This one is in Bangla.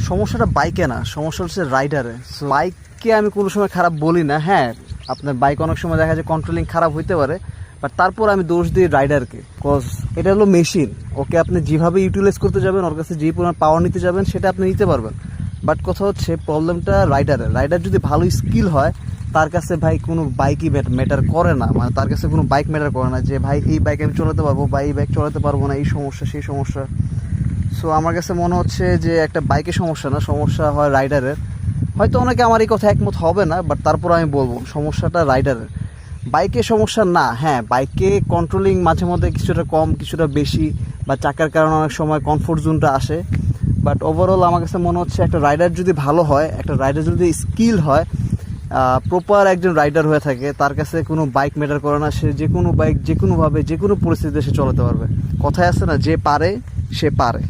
সমস্যাটা বাইকে না, সমস্যা হচ্ছে রাইডারে। বাইককে আমি কোনো সময় খারাপ বলি না, হ্যাঁ আপনার বাইক অনেক সময় দেখা যায় কন্ট্রোলিং খারাপ হইতে পারে, বাট তারপর আমি দোষ দিই রাইডারকে। কজ এটা হলো মেশিন, ওকে আপনি যেভাবে ইউটিলাইজ করতে যাবেন, ওর কাছে যে পরিমাণ পাওয়ার নিতে যাবেন সেটা আপনি নিতে পারবেন। বাট কথা হচ্ছে প্রবলেমটা রাইডারের। রাইডার যদি ভালো স্কিল হয়, তার কাছে ভাই কোনো বাইকই ম্যাটার করে না, মানে তার কাছে কোনো বাইক ম্যাটার করে না যে ভাই এই বাইক আমি চালাতে পারবো বা এই বাইক চালাতে পারবো না, এই সমস্যা সেই সমস্যা। সো আমার কাছে মনে হচ্ছে যে একটা বাইকের সমস্যা না, সমস্যা হয় রাইডারের। হয়তো অনেকে আমার এই কথা একমত হবে না, বাট তারপর আমি বলবো সমস্যাটা রাইডারের, বাইকের সমস্যা না। হ্যাঁ, বাইকে কন্ট্রোলিং মাঝে মধ্যে কিছুটা কম কিছুটা বেশি, বা চাকার কারণে অনেক সময় কমফোর্ট জোনটা আসে। বাট ওভারঅল আমার কাছে মনে হচ্ছে একটা রাইডার যদি ভালো হয়, একটা রাইডার যদি স্কিল হয়, প্রপার একজন রাইডার হয়ে থাকে, তার কাছে কোনো বাইক ম্যাটার করে না। সে যে কোনো বাইক যে কোনোভাবে যে কোনো পরিস্থিতিতে সে চালাতে পারবে। কথায় আছে না, যে পারে সে পারে।